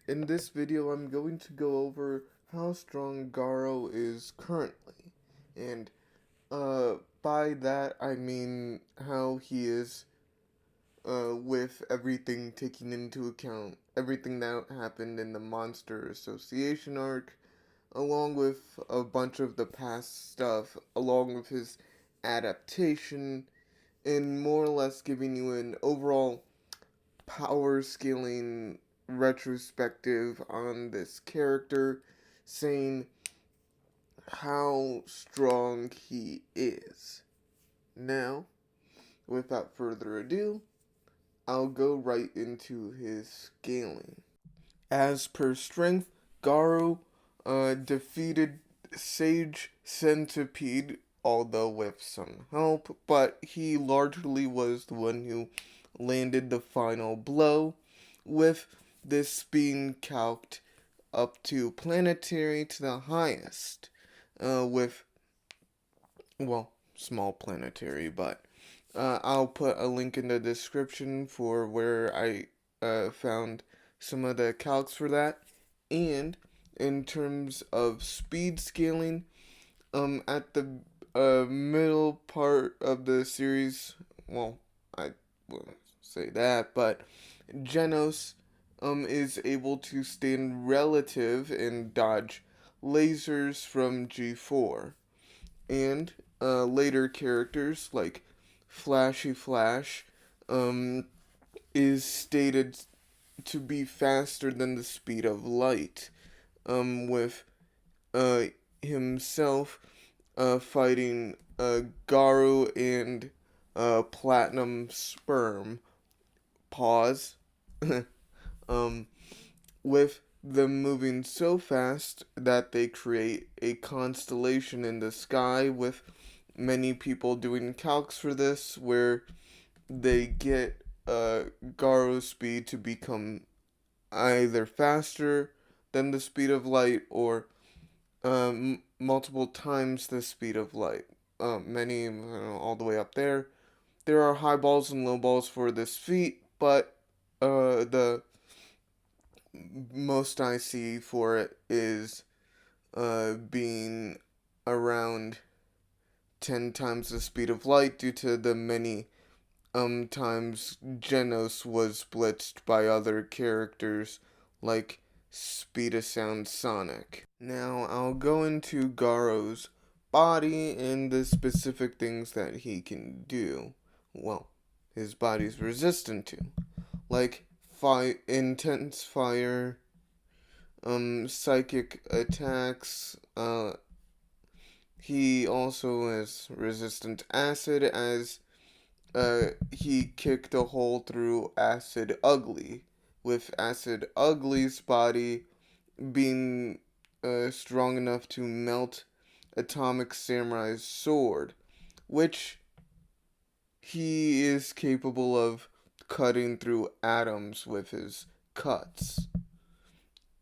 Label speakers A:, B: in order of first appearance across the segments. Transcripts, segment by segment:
A: In this video, I'm going to go over how strong Garou is currently. And, by that, I mean how he is, with everything taking into account everything that happened in the Monster Association arc, along with a bunch of the past stuff, along with his adaptation, and more or less giving you an overall power scaling retrospective on this character, saying how strong he is. Now, without further ado, I'll go right into his scaling. As per strength, Garou defeated Sage Centipede, although with some help, but he largely was the one who landed the final blow, with this being calced up to planetary to the highest, with, well, small planetary, but I'll put a link in the description for where I found some of the calcs for that. And in terms of speed scaling, at the middle part of the series, well, I will say that, but Genos is able to stand relative and dodge lasers from G4. And later characters like Flashy Flash um, is stated to be faster than the speed of light, with uh, himself fighting Garou and Platinum Sperm. Pause. um, with them moving so fast that they create a constellation in the sky, with many people doing calcs for this, where they get Garou's speed to become either faster than the speed of light or multiple times the speed of light. Many, all the way up there. There are high balls and low balls for this feat, but the most I see for it is being around 10 times the speed of light, due to the many times Genos was blitzed by other characters like Speed of Sound Sonic. Now I'll go into Garou's body and the specific things that he can do. Well, his body's resistant to, like intense fire, psychic attacks. He also is resistant to acid, as he kicked a hole through Acid Ugly, with Acid Ugly's body being strong enough to melt Atomic Samurai's sword, which he is capable of cutting through atoms with his cuts.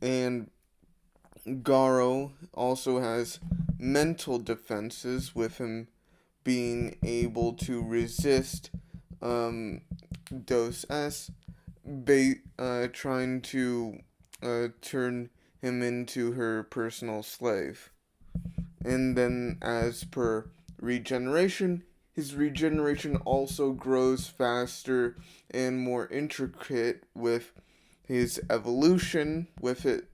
A: And Garou also has mental defenses, with him being able to resist Dos S trying to turn him into her personal slave. And then, as per regeneration, his regeneration also grows faster and more intricate with his evolution, with it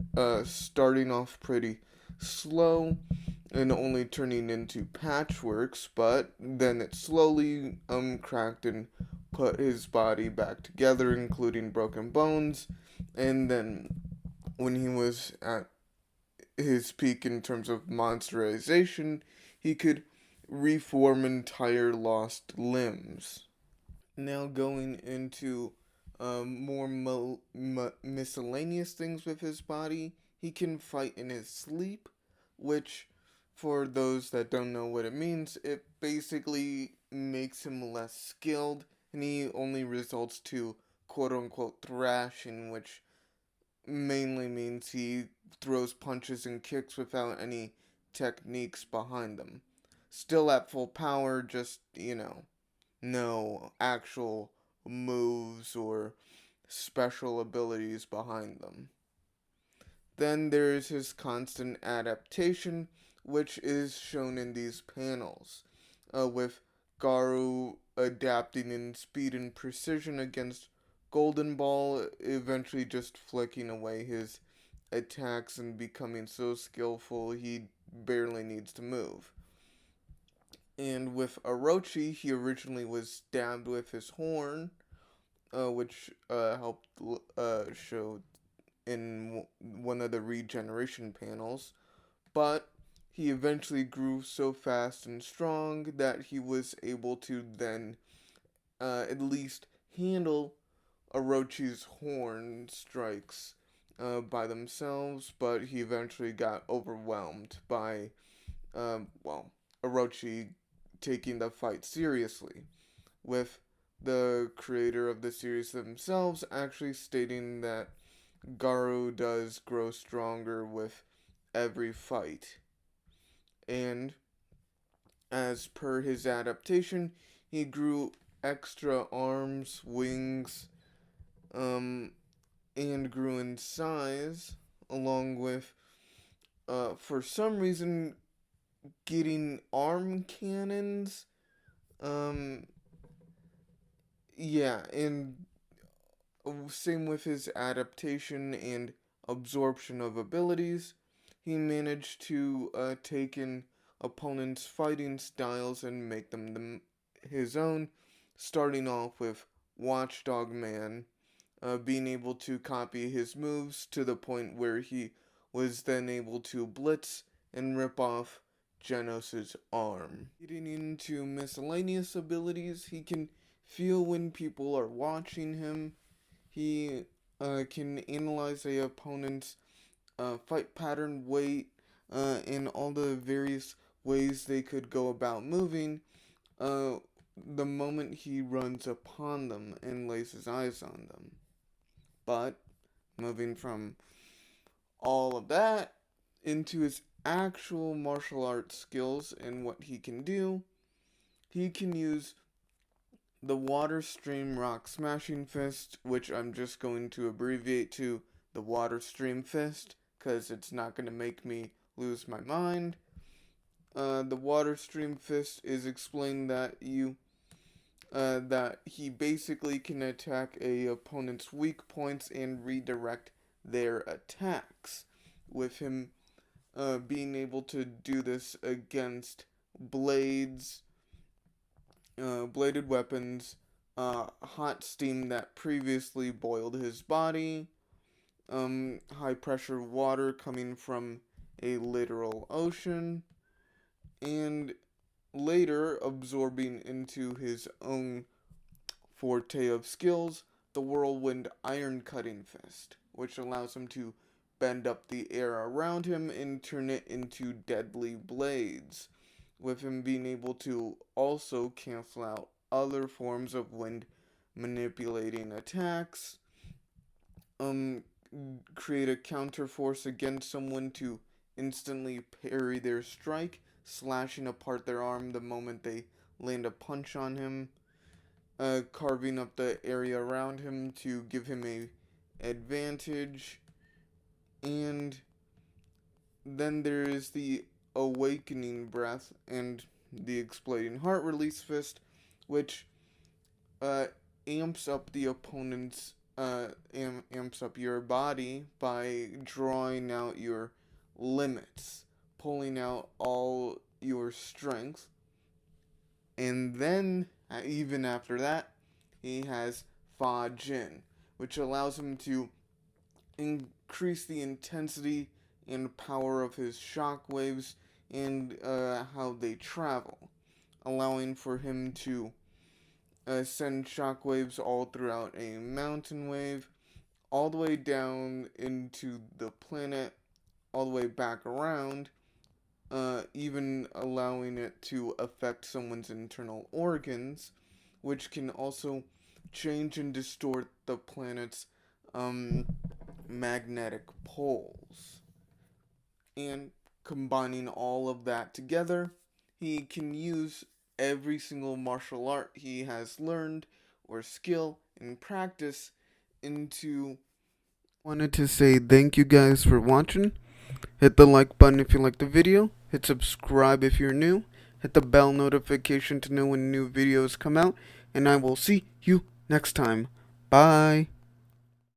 A: starting off pretty slow and only turning into patchworks, but then it slowly cracked and put his body back together, including broken bones. And then when he was at his peak in terms of monsterization, he could reform entire lost limbs. Now going into more miscellaneous things with his body, he can fight in his sleep, which, for those that don't know what it means, it basically makes him less skilled, and he only results to quote-unquote thrashing, which mainly means he throws punches and kicks without any techniques behind them. Still at full power, just, no actual moves or special abilities behind them. Then there is his constant adaptation, which is shown in these panels, with Garou adapting in speed and precision against Golden Ball, eventually just flicking away his attacks and becoming so skillful he barely needs to move. And with Orochi, he originally was stabbed with his horn, which helped show in one of the regeneration panels, but he eventually grew so fast and strong that he was able to then at least handle Orochi's horn strikes by themselves, but he eventually got overwhelmed by, well, Orochi taking the fight seriously, with the creator of the series themselves actually stating that Garou does grow stronger with every fight. And as per his adaptation, he grew extra arms, wings, um, and grew in size, along with, for some reason, getting arm cannons. Um, yeah, and same with his adaptation and absorption of abilities. He managed to take in opponents' fighting styles and make them his own, starting off with Watchdog Man, being able to copy his moves to the point where he was then able to blitz and rip off Genos' arm. Getting into miscellaneous abilities, he can feel when people are watching him. He can analyze a opponent's fight pattern, weight, and all the various ways they could go about moving uh, the moment he runs upon them and lays his eyes on them. But moving from all of that into his actual martial arts skills and what he can use the Water Stream Rock Smashing Fist, which I'm just going to abbreviate to the Water Stream Fist, because it's not going to make me lose my mind. The Water Stream Fist is explained that he basically can attack a opponent's weak points and redirect their attacks, with him being able to do this against blades, bladed weapons, hot steam that previously boiled his body, high pressure water coming from a literal ocean, and later absorbing into his own forte of skills, the whirlwind iron cutting fist, which allows him to bend up the air around him and turn it into deadly blades, with him being able to also cancel out other forms of wind manipulating attacks, um, create a counter force against someone to instantly parry their strike, slashing apart their arm the moment they land a punch on him, carving up the area around him to give him a advantage, and then there is the awakening breath and the exploding heart release fist, which uh, amps up the opponent's amps up your body by drawing out your limits, pulling out all your strength, and then even after that, he has Fa Jin, which allows him to increase the intensity and power of his shockwaves and how they travel, allowing for him to send shockwaves all throughout a mountain wave, all the way down into the planet, all the way back around, even allowing it to affect someone's internal organs, which can also change and distort the planet's um, magnetic poles. And combining all of that together, he can use every single martial art he has learned or skill and practice into Wanted to say thank you guys for watching. Hit the like button if you liked the video. Hit subscribe if you're new. Hit the bell notification to know when new videos come out. And I will see you next time. Bye.